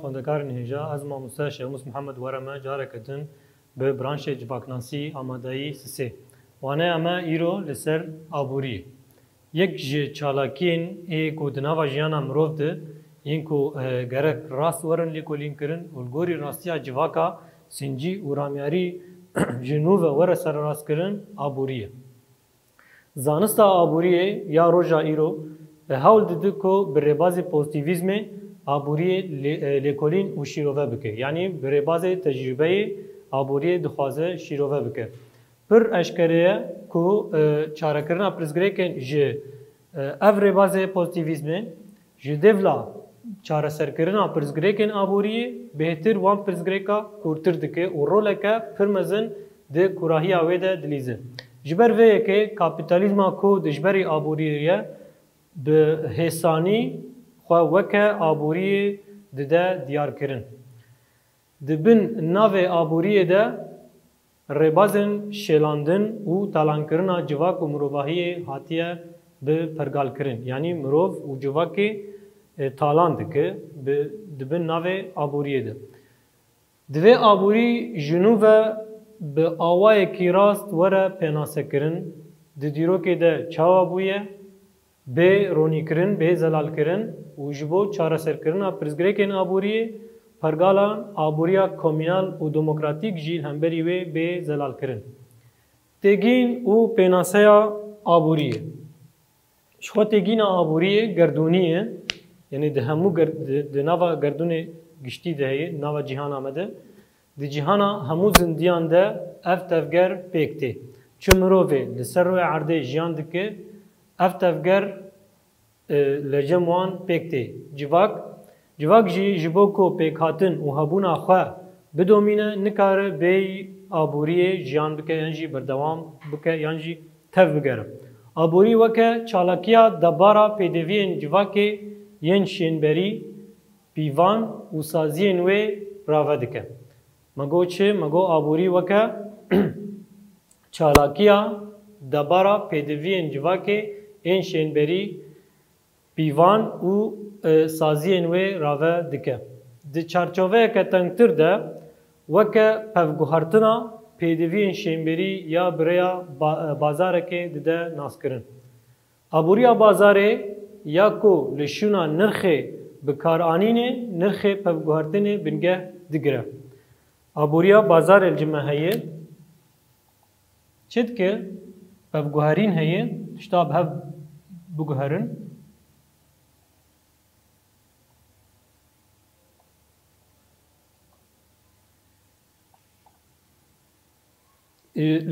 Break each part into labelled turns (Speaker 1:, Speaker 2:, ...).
Speaker 1: خوندکارن هجا از ماموستا شموس محمد ورما جاره کدن به برانش جواکناسی آمادایی سه وانه اما ایرو لسر آبوری یک چالاکین ای کودنا و جیانا مروف ده این کو گرک راست ورن لیکولین کرن ولگوری راستیا جواکا سنجی و رامیاری جنوب ور سر راست کرن آبوریه زانستا آبوریه یا روژا ایرو هول دیده که برباز پوزیتیویزم آبوریه لیکولین و شیروه بکه یعنی برباز تجربه آبوریه دخوازه شیروه بکه پر اشکریه که چارکرنا پرزگریکن جه اف رباز پوزیتیویزم جه devla çareserkirina pirzgirêkên aboriyê bêhtir wan pirzgirêka kûrtir dike û roleke pir mezin di kurahiya wê de dilîze. Ji ber vê yekê kapîtalîzma ku di ji berî aboriyê bi hêsanî xwe weke aboriyê dide diyarkirin. Di bin navê aboriyê de rêbazên şêlandin û talankirina civak û mirovahiyê hatiye bi pergalkirin. Yani mirov û civakê talan dike dibin navê aboriyê de. Divê aborî jinû ve bi awayekî rast were pênasekirin, di dîrokê de çawa bûye, bê ronîkirin, bê zelalkirin û ji bo çareserkirina pirzgirêkên aboriyê pergalan aboriya komînal û demokratîk jî hemberî wê bê zelalkirin. Têgîn û pênaseya aboriyê. Ji xwe têgîna aboriyê gerdûnî ye. Yani de hemû de nava gerdûnê giştî de heye, nava cîhana me de. Di cîhana hemû zindiyan de ev tevger pêk tê. Çi mirovê li ser rûyê erdê jiyan dike, ev tevger lecem wan pêk tê. Civak jî ji bo ku pêkhatin û hebûna xwe bidomîne nikare bê aboriyê jiyan bike yan jî berdewam bike yan jî tev bigere. Aborî weke çalakiya debara pêdiviyên civakê yên şênberî, pîvan û saziyên wê rave dike. Mego çi? Mego aborî weke çalakiya debara pêdiviyên civakê yên şênberî, pîvan û saziyên wê rave dike. Di çarçoveyeke tengtir de weke pevguhartina pêdiviyên şênberî ya birêya bazarekê dide naskirin. Aboriya bazarê ya ku li şûna nirxê bikaranînê nirxê pevguhartinê bingeh digire. Aboriya bazarê cime heye çi dike pevguherîn heye tişta bi hev biguherin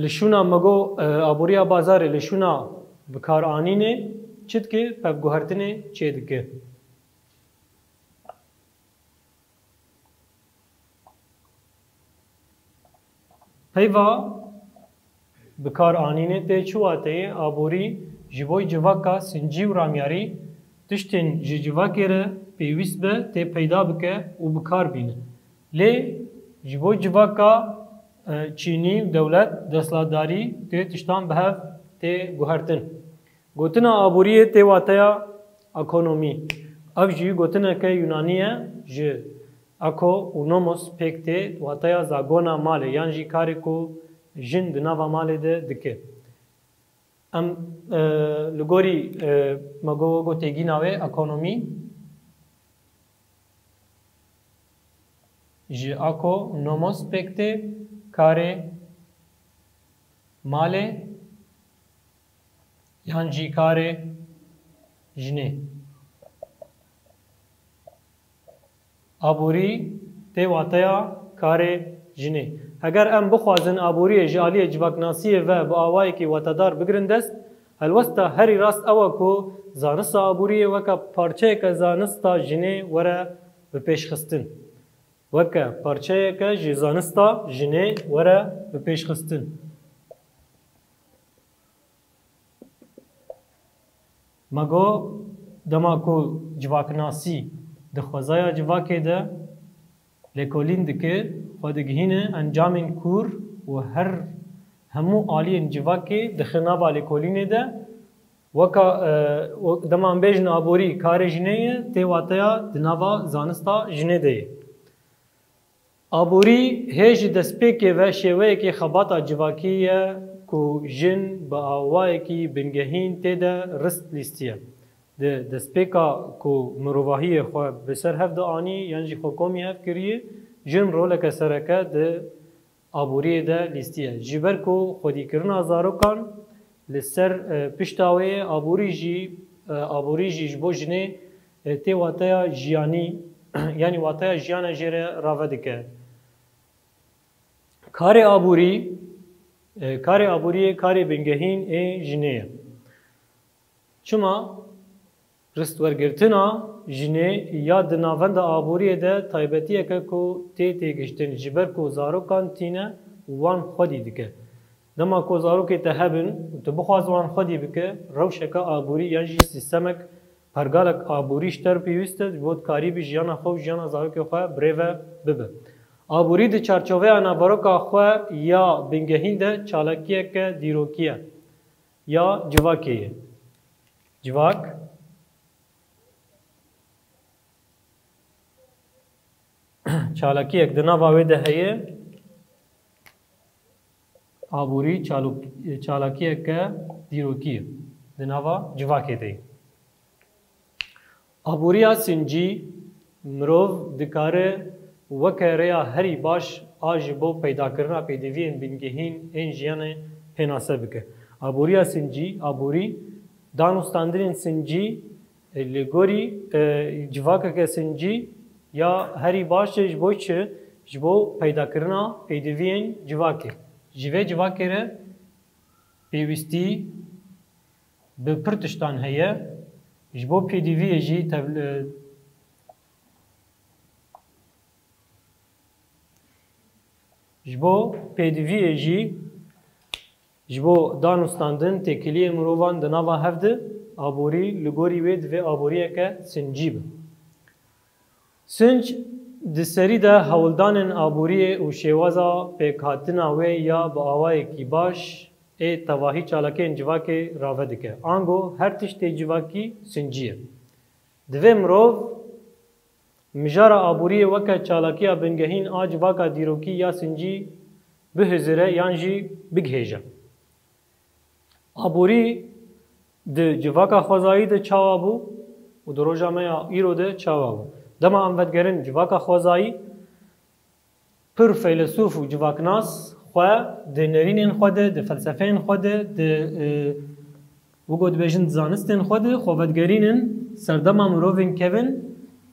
Speaker 1: li şûna mego aboriya bazarê li şûna bikaranînê çi dike pevguhertinê çê dike. Peyva bikaranînê tê çi wateyê aborî ji bo civaka sincî û ramyarî tiştên ji civakê re pêwîst be tê peyda bike û bikar bîne. Lê ji bo civaka çînî û dewlet destladarî tê tiştan bi hev tê guhertin. Gotina aboriyê tê wateya ekonomî. Ev jî gotineke Yunanî ye ji eko û nomos pêk tê wateya zagona malê yan jî karê ku jin di nava malê de dike. Em li gorî me gotêgîna wê ekonomî ji eko û nomos pêk tê karê malê yan jî karê jinê. Aborî tê wateya karê jinê. Eger em bixwazin aboriyê ji aliyê civaknasiyê ve bi awayekî watedar bigirin dest, helwesta herî rast ew e ku zanista aboriyê weke parçeyeke zanista jinê were bi pêşxistin. Weke parçeyeke ji zanista jinê were bi pêşxistin. Mego dema ku civaknasî di xwezaya civakê de lêkolîn dike, xwe digihîne encamên kûr û hemû aliyên civakê dixin nava lêkolînê de weka dema em bêjin aborî karê jinê ye tê wateya di nava zanista jinê de ye. آبوری هیچ دستپیک و شیوه که خبات جواکیه کو جن با آوای کی بنگهین تیده رست لیستیه. ده دستپیکا کو مروواهی خو بسر هفت آنی یعنی خو کمی هفت کریه جن رول که سرکه ده آبوری ده لیستیه. جبر کو خودی کرنا زارو کن لسر پشتاوی آبوری جی جبو جنه تی واتیا جیانی یعنی واتیا جیان جره راوده که. کار آبوری کار بنگهین جنه. چما رستورگرتنا جنه یا دناوند آبوری ده تایبتیه که کو تی گشتن جبر کو زارو کان تینه وان خودی دکه. دما کو زارو که تهبن تو بخواز وان خودی بکه روشک آبوری یعنی سیستمک پرگالک آبوریش تر پیوسته بود کاری بی جیانا خوب جیانا زارو که خواه بریوه ببه. آبوری ده چارچوه انا باروکا خواه یا بنگهین ده چالاکیه که دیروکیه یا جواکیه. جواک چالاکیه که دنا باوی ده هیه آبوری چالاکیه که دیروکیه دنا با جواکیه ده. آبوریا سنجی مروف دکاره وکریا هری باش آج بو پیدا کرنا پیدوین بنگهین این جیان پناسه بکه. آبوریا سنجی آبوری دانستاندرین سنجی لگوری جواکه که سنجی یا هری باش جبو چه جبو پیدا کرنا پیدوین جواکه. جوه جواکه ره پیوستی به پرتشتان هیه جبو پیدوی جی جبو پیدوی جی جبو دانستاندن تکیلی مروان دناوا هفته آبوری لگوری وید و آبوریه که سنجیب. سنج دسری ده هولدان آبوری و شوازا پیکاتنا و یا با آوای کی باش ای تواهی چالاکه انجواکه راوده که. آنگو هر تشت جواکی سنجیه. دوی مروف مجارا آبوری وکه چالاکی بنگهین آج واکا دیروکی یا سنجی بهزره یانجی بگهیجه. آبوری ده جواکا خوزایی ده چاوا بو و در روژا میا ایرو ده چاوا بو. دما امودگرن جواکا خوزایی پر فیلسوف و جواکناس خواه ده نرینین خوده ده فلسفین خوده ده وگود بیجن زانستین خوده خوودگرینن سردما مروفین کهون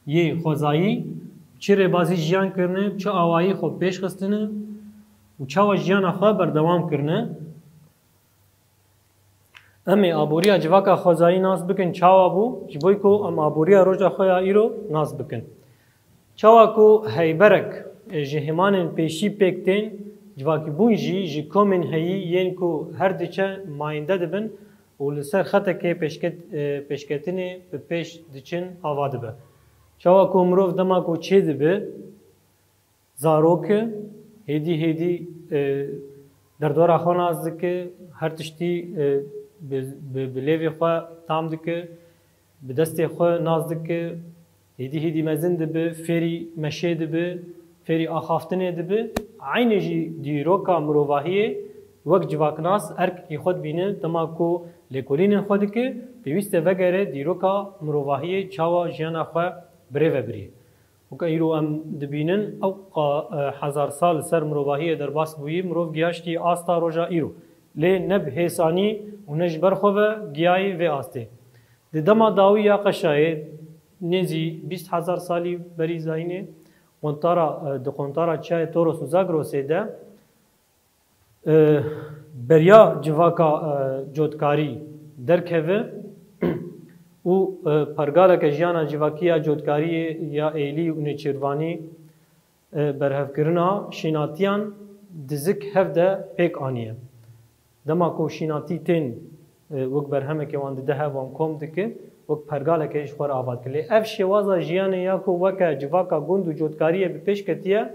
Speaker 1: یه خوزایی چه بازی جیان کرنه چه آوایی خوب پیش خستنه و چه و جیان خواه بردوام کرنه امی آبوریا جواکا خوزایی ناس بکن چاوا بو جبوی کو ام آبوریا روژا خویا ایرو ناس بکن چاوا کو هیبرک جهمان پیشی پکتین جواکی بونجی جی کومن هایی ین کو هر دیچه ماینده دبن و لسر خطه که پیشکتنی به پیش دیچن آواده به چاوا کو مروف دما کو چه دبه زاروک هیدی در دور آخوان از دکه هر تشتی به لیوی خواه تام دکه به دست خواه ناز دکه هیدی مزن دبه فری مشه دبه فری آخافتنه دبه عین جی دیروکا مروواهیه وقت جواکناس ارک ای خود بینه تما کو لیکولین خود که پیوسته وگره دیروکا مروواهیه چاوا جیانا خواه بره و بری وکا ایرو ام دبینن او هزار سال سر مروواهیه در باس بویی مروف گیاشتی آستا روژا ایرو لی نب حسانی و نجبر خواه گیایی و آسته ده دما داوی یا قشایه نزی 20,000 سالی بری زاینه قنطارا چای توروس و زاگروسه ده بریا جواکا جودکاری درکهوه و پرگاله که جیانا جواکیا جودکاری یا ایلی و نچیروانی برهف کرنا شیناتیان دزک هفته پیک آنیه دما کو شیناتی تین وک برهمه که وان ده وان کوم دکه وک پرگاله که ایش خور آباد کلی اف شوازا جیان یا کو وک جواکا گوند و جودکاریه به پیش کتیه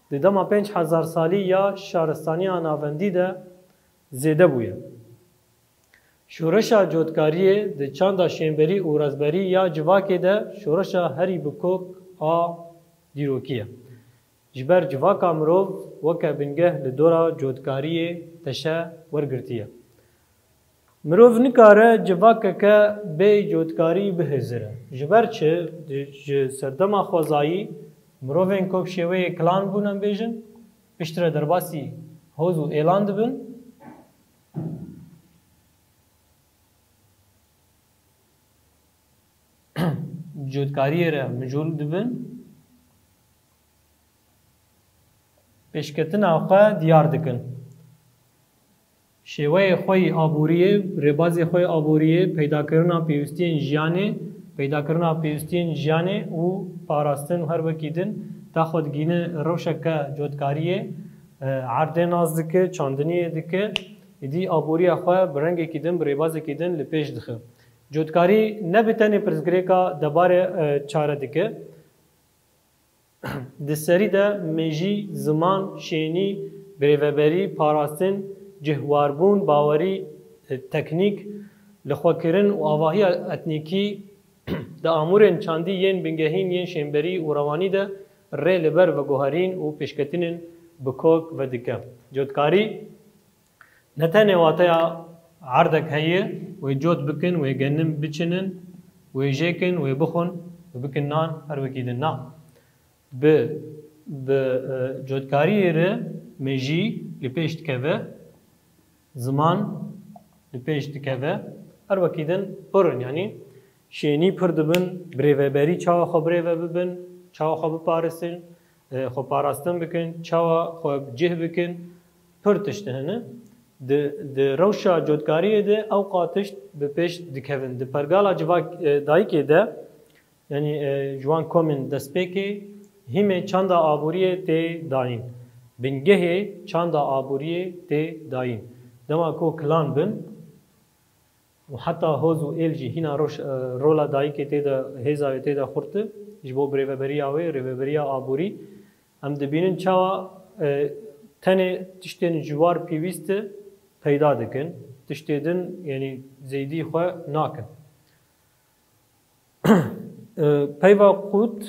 Speaker 1: ده دما 5,000 سالی یا شهرستانی آناوندی ده زیده بویه شورشا جودکاریه ده چاندا شینبری و رزبری یا جواکی ده شورشا هری بکوک آ دیروکیه جبر جواکا مروف وکا بنگه لدورا جودکاری تشه ورگرتیه. مروف نکاره جواکا که بی جودکاری بهزره. جبر چه سردما خوزایی مروف این کب شوه کلان بونن بیجن پشتره درباسی حوزو اعلان دبن جودکاری را مجول دبن پیشکتن آقا دیار دکن شوه خوی آبوریه رباز خوی آبوریه پیدا کرنا پیوستین جیانه پیدا کرنا پیوستین جیانه و پاراستن هر وکیدن تا خودگینه روشکه جودکاریه عرض ناز دکه چاندنی دکه ایدی آبوری خواه برنگ کیدن برباز کیدن لپیش دخه جودکاری نبتنی پرزگریکا دباره چاره دکه دسری ده میجی زمان شینی بریوبری پاراستن جهواربون باوری تکنیک لخوکرن و آواهی اتنیکی ده آمورن چاندی ین بنگهین ین شنبری و روانی ده ری لبر و گوهرین و پیشکتنین بکوک و دکه جودکاری نتنه واتیا عردك هي ويجود بكن ويجنن بچنن ويجيكن ويبخن وبكن نان هر وكيدن نا ب جودكاري ره مجي لپیش تکوه زمان لپیش تکوه هر وكيدن پرن يعني شيني پر دبن بريوبري چاوا خو بريوه ببن چاوا خو بپارستن خو پاراستن بکن چاوا خو جه بکن پر تشتهنه د روشا جودکاری ده او قاتش به پیش دکوین د پرگالا جواک دایکی ده یعنی جوان کومن دسپیکی همه چند آبوریه ته داین بنگه چند آبوریه ته داین دما کو کلان بن و حتی هوزو الجی هینا روش رولا دایکی ته ده هزا ته ده خورت جبو بریوبری اوی ریوبری آبوری هم دبینن چاوا تنه تشتن جوار پیوسته پیدا دکن تشتیدن یعنی زیدی خو ناکن پیوا قوت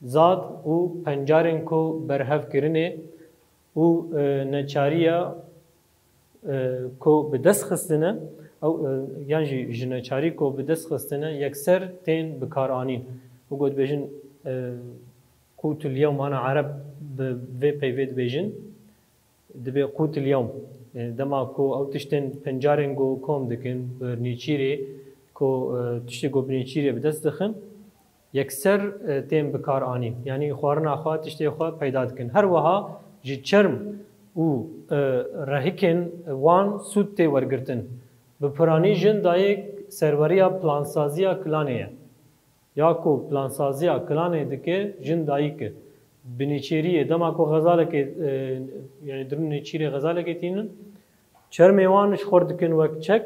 Speaker 1: زاد و پنجارن کو برهف کرنه و نچاریا کو بدست خستنه او یعنی جنچاری کو بدست خستنه یکسر تین بکارانین و گود بیجن قوت اليوم انا عرب في بيفيد بيجن دبي قوت اليوم دما کو او تشتن پنجارن گو کوم دکن برنیچیری کو تشتی گو برنیچیری بدست دخن یکسر تیم بکار آنین یعنی خوارن آخواه تشتی خواه پیدا دکن هر وها جی چرم او رهکن وان سود تی ورگرتن بپرانی جن دایک سروریا پلانسازیا کلانه یا کو پلانسازیا کلانه دکه جن دایک بنیچیریه دما کو غزاله که یعنی درون نیچیری غزاله که تینن چرمیوانش خوردکن وقت چک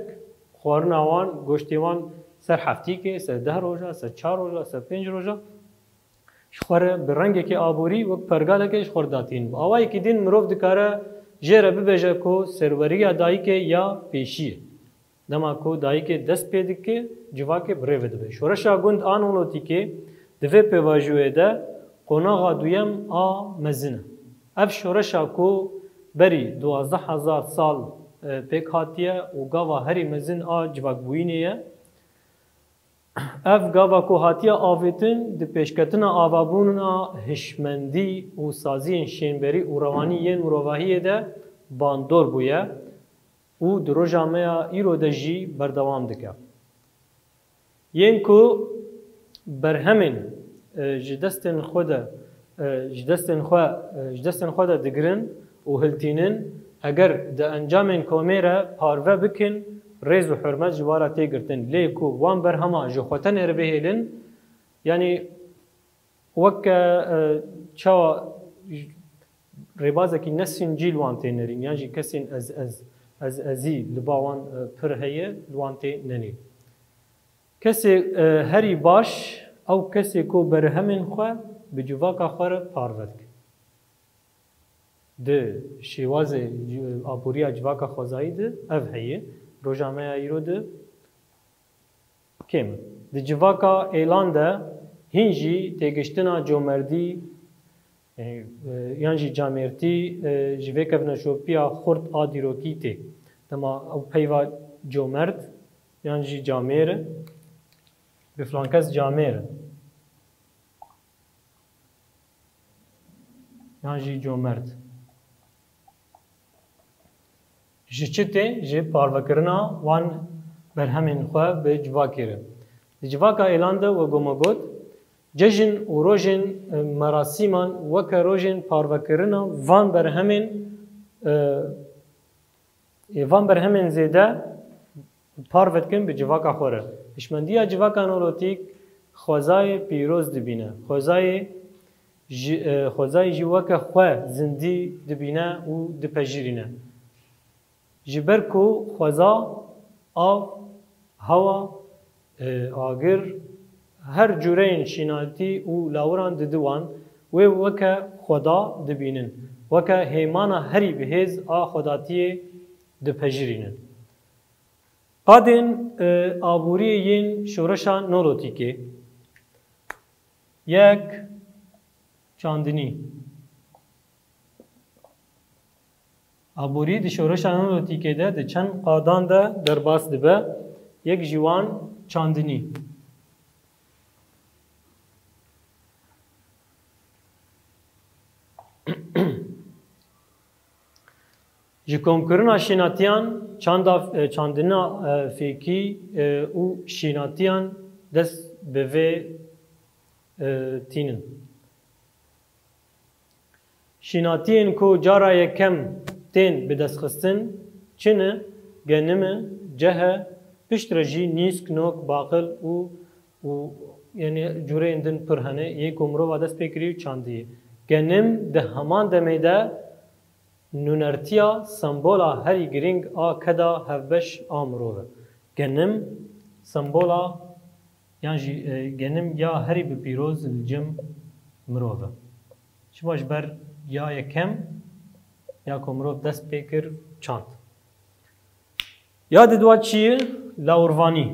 Speaker 1: خوارناوان گوشتیوان سر هفتی که سر 10 روزه سر 4 روزه سر 5 روزه شخوره برنگ که آبوری وقت پرگاله که خورداتین آوایی که دین مروف دکاره جره ببیجه کو سروریا دایی که یا پیشیه دما کو دایی که دست پیده که جوا که بره دبه شورشا گند آن اونوتی که دوی پیواجوه ده قناغا دویم آ مزنه اف شورشا کو بری 12,000 سال پیک هاتیه و گاوا هری مزن آ جواک بوینیه اف گاوا کو هاتیه آویتن دی پیشکتن آوابوننا هشمندی و سازی شینبری و روانی ین مروواهیه ده باندور بویه و درو جامعه ایرو ده جی بردوام دکه ین کو برهمن جدستن خود دگرن و هلتینن اگر ده انجامن کومیره پارو بکن ریز و حرمت جوارا تیگرتن لیکو وان برهما جو خوتن اربهیلن یعنی وک چاوا ربازه کی نسین جیل وان تینرین یعنی کسین از ازی لباوان پر هیه لوان تیننی کسی هری باش او کسی کو برهمن خو به جواکا خور پارود ده شیواز آبوریا جواکا خوزایی ده اف هیه روژامه ایرو ده کم ده جواکا اعلان ده هنجی تیگشتنا جومردی یعنی جامعیتی جوی کفن شوپیا خورد آدیروکی تی دما او پیوا جومرد یعنی جامعه به فلانکس جامعه یعنی جومرد جچته جه پاروکرنا وان برهمین خواه به جواکیره جواکا ایلانده و گمگود جشن و روژن مراسمان وک روژن پاروکرنا وان برهمین زیده پاروت کن به جواکا خوره اشمندیا جواکا نولوتیک خوزای پیروز دبینه خوزای جواکا خواه زندی دبینه و دپجیرینه جبر کو خوزا آب هوا آگر هر جورین شیناتی و لاوران ددوان و وکه خدا دبینن وکه هیمانا هری بهز آ خداتی دپجیرینن قادن آبوری ین شورشا نولوتیکه یک چاندنی آبوری دی شورشا نولوتیکه ده چند قادان ده درباس دبه یک جوان چاندنی جکوم کرنا شیناتیان چاندنا فیکی و شیناتیان دست به تینن شیناتیان کو جارا یکم تین به دست خستن چنه گنمه جهه پشترجی نیسک نوک باقل و یعنی جوره اندن پرهنه یک عمرو و دست بکری چاندیه گنم ده همان دمیده نونرتیا سمبولا هری گرینگ آ کدا هفبش آمروه گنم سمبولا یعنی گنم یا هری بپیروز الجم مروه شماش بر یا یکم یا کمروف دست بکر چاند یاد دوات چیه؟ لاوروانی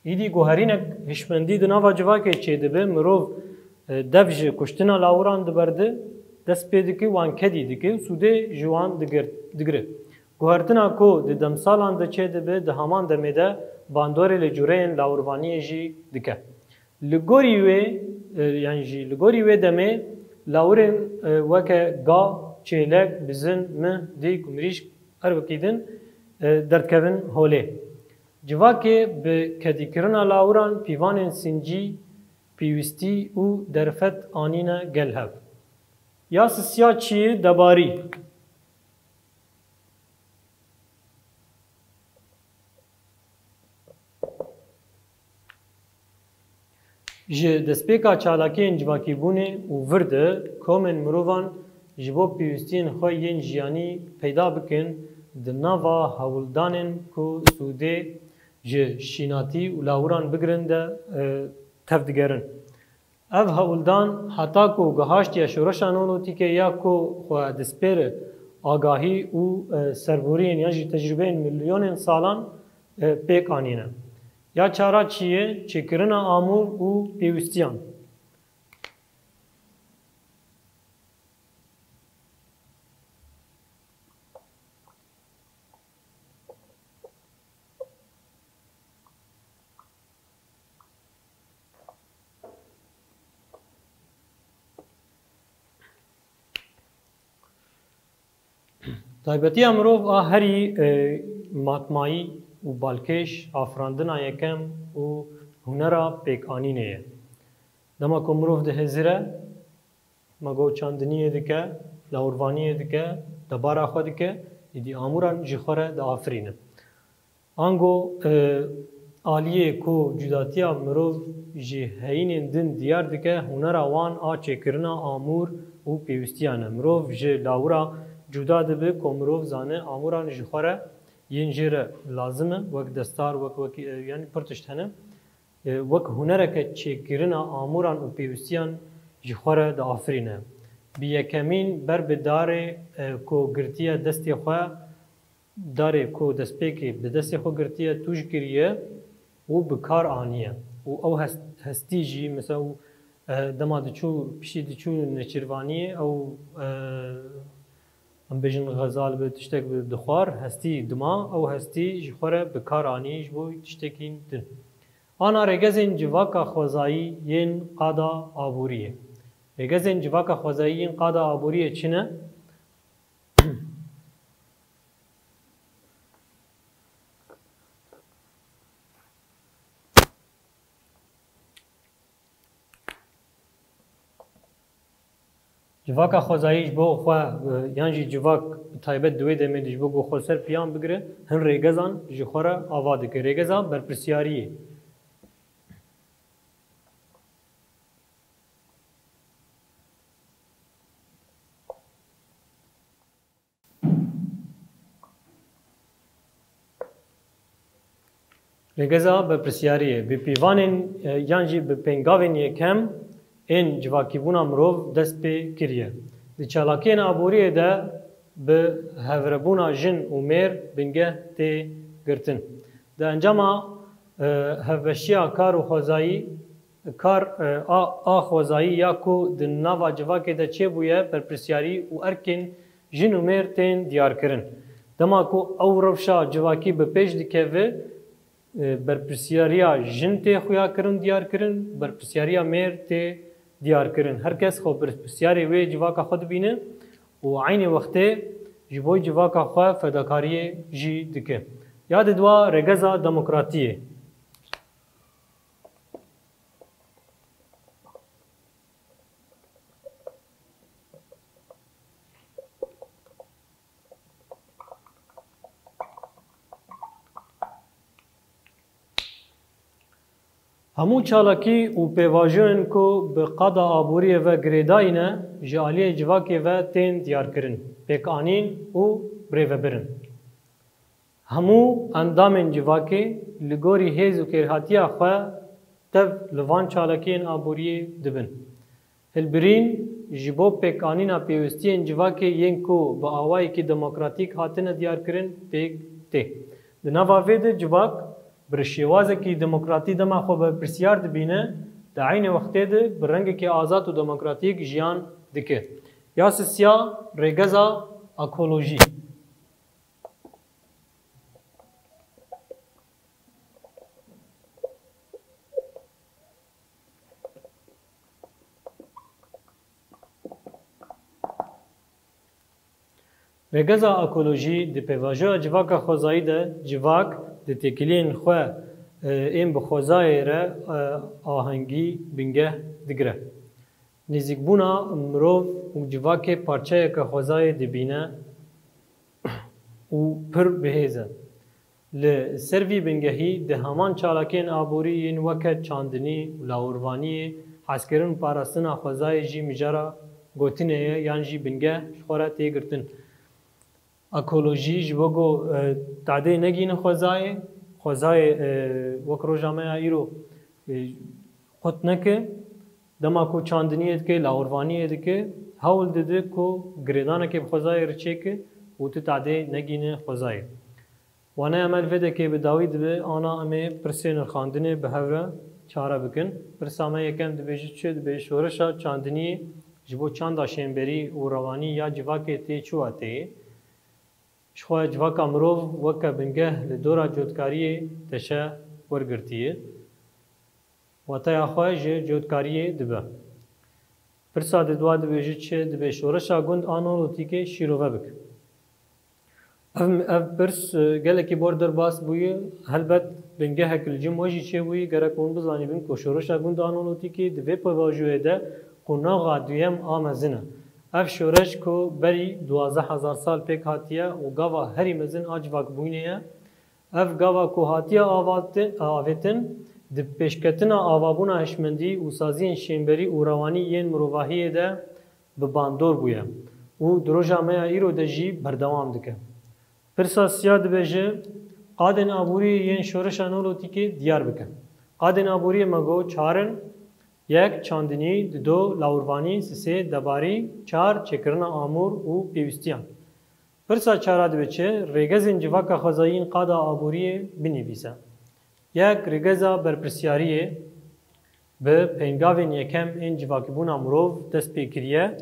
Speaker 1: ایدی گوهرینک هشمندی دناوا جواکه چه دبه مروف دفج کشتنا لاوران دبرده دست پیدکی وان کدی دکی سوده جوان دگره گوهرتنا کو ده دمسالان ده چه دبه ده همان دمیده باندوره لجورین لاوروانی جی دکه لگوری و یعنی جی لگوری و دمه لاورن وکه گا چهلک بزن مه دی کمریش هر وکیدن دردکوین هوله جواکه به کدیکرنا لاوران پیوان سنجی پیوستی و درفت آنینا گلهب یا سسیا چیه دباری جه دسپیکا چالاکین جواکی بونه و ورده کومن مروان جبو پیوستین خواه ین جیانی پیدا بکن دناوا هولدانن کو سوده جه شیناتی و لاوران بگرنده تفدگرن اف هولدان حتا کو گهاشت یا شورشانونوتی که یا کو خواه دسپیر آگاهی و سربورین یا جی تجربه میلیون سالان پیک آنینه یا چارا چیه؟ چکرنا آمور و پیوستیان تایبەتی مرۆڤ هەری ماتمایی و بالکێش ئافراندنا یەکەم و هونەرا پێکانینەیە دەما کۆ مرۆڤ دەهێزرە مەگۆ چاندنیە دکە لاوروانیە دکە دەبارا خۆ دکە ئیدی ئاموران جی خۆ رە دەئافرینە ئانگۆ ئالیە کۆ جوداتیا مرۆڤ ji heyînên din diyar dike hunera wan a çêkirina amûr û pêwîstiyan e mirov ji lawira cuda dibe ku mirov zane amûran ji xwe re yên jê re lazim e wek destar wek yani pir tişt hene wek hunereke çêkirina amûran û pêwîstiyan ji xwe re diafirîne bi yekemîn ber bi darê ku girtiye destê xwe darê ku destpêkê bi destê xwe girtiye tûj kiriye و بکار آنیه و او هستی جی مثلا دما دچو پیشی دچو نچروانیه او ام بجن غزال به تشتک به دخوار هستی دما او هستی جخوره بکار آنیش بو تشتکین دن آنا رگزین جواکا خوزایی ین قادا آبوریه رگزین جواکا خوزایی ین قادا آبوریه چنه؟ جواکا خوزاییش بو خو یانجی جواک تایبت دوی دمه دیش بو گو خسر پیان بگره هن رگزان جخوره آواده که رگزان برپرسیاریه رگزا برپرسیاریه به پیوانین یانجی به پنگاوین یکم این جواکیبونا مروف دست پی کریه. دی چالاکین آبوریه ده به هفربونا جن و میر بنگه تی گرتن. ده انجاما هفشیا کار و خوزایی کار خوزایی یا کو ده نوا جواکی ده چه بویه برپرسیاری و ارکن جن و میر تین دیار کرن. دما کو او روشا جواکی به پیش دیکه و برپرسیاریا جن تی خویا کرن دیار کرن برپرسیاریا میر تی دیار کرن هر کس خو برپرسیاری وی جواکا خود بینه و عین وقته جبوی جواکا خو فداکاری جی دکه یاد دوا رگزا دموکراتیه همو چالاکی و پیواژن کو به قدا آبوری و گریداینه جالی جواکی و تین دیار کرن پیکانین و بریو برن همو اندامن جواکی لگوری هیز و کرهاتیا خو تف لوان چالاکین آبوری دبن هلبرین جبو پیکانینا پیوستین جواکی ین کو با آوائی که دموکراتیک هاتن دیار کرن پیک تی دنواوید جواک برشیوازه کی دموکراتی دما خو به پرسیار دبینه د عین وخته ده برنګ کې آزاد او دموکراتیک ژوند دکه یا سیا رګزا اکولوژي رګزا اکولوژي د پیواژه جواکا خوزایی ده جواک د تکلین خو این بخوزای را آهنگی بنگه دگره نزیک بونا مروف و جواک پارچه که خوزای دبینه و پر بهیزه لسروی بنگهی ده همان چالاکین آبوری این وکت چاندنی و لاوروانی حسکرون پاراستنا خوزای جی مجارا گوتینه یان جی بنگه شخوره تیگرتن اکولوژی جبوگو تعده نگین خوزای وک روزنامه ایرو خود نکه دما کو چاندنیه که لاوروانیه که هول دده کو گریدانه که خوزای رچه که و تو تعده نگین خوزای وانه عمل وده که به داوید به آنا امه پرسین خواندنه به هوره چاره بکن پرسامه یکم دبیجی چه دبیج شورشا چاندنیه جبو چاندا شنبری و روانی یا جواکه تی چواته شخواه جواکا مروف وکا بنگه لدورا جودکاریه تشه ورگرتیه و تایا خواه جه جودکاریه دبه پرسا دوا دبیجی چه دبی شورشا گند آنولوتی که شیروه بک اف پرس گله کی بور در باس بویه هلبت بنگه هکل جم وجی چه بویه گره کون بزانی بین کو شورشا گند آنولوتی که دبی پواجوه ده قناغا دویم آمزنه اف شورش کو بری 12000 سال پیک هاتیه و گاوا هری مزن اجواک بوینه اف گاوا کو هاتیه آواتن د پیشکتنا آوابونا هشمندی و سازین شینبری و روانی ین مروواهیه ده به باندور بویه و دروجا میا ایرو ده جی بردوام دکه پرسا سیاد بجه قادن آبوری ین شورش انولوتی که دیار بکن قادن آبوری مگو چارن یک چاندنی دو لاوروانی سه دباری چار چکرنا آمور و پیوستیان پرسا چارا دوچه ریگزین جواکا خزاین قادا آبوری بنویسه یک ریگزا برپرسیاریه به پنگاوین یکم این جواکبونا مروف دست پیکریه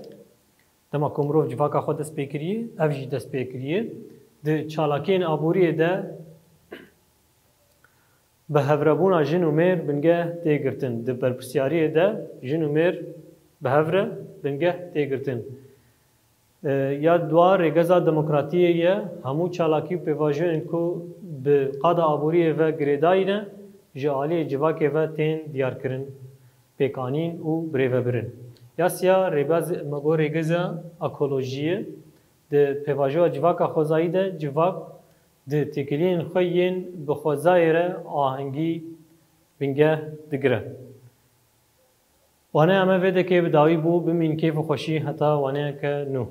Speaker 1: دما که مروف جواکا خود دست پیکریه اف جی دست پیکریه ده چالاکین آبوریه ده به هفربونا جن و میر بنگه تیگرتن ده برپرسیاریه ده جن و میر به هفره بنگه تیگرتن یا دوار ریگزا دموکراتیه یه همو چالاکی و پیواجون کو به قادا آبوریه و گریدایینه جعالی جواکه و تین دیار کرن پیکانین و بریوه برن یا سیا مگو ریگزا اکولوژیه ده پیواجو جواکا خوزایی ده جواک ده تکلین خویین بخوزایی را آهنگی بنگه دگره وانه همه ویده که بداوی بو بمین کیف و خوشی حتی وانه که نو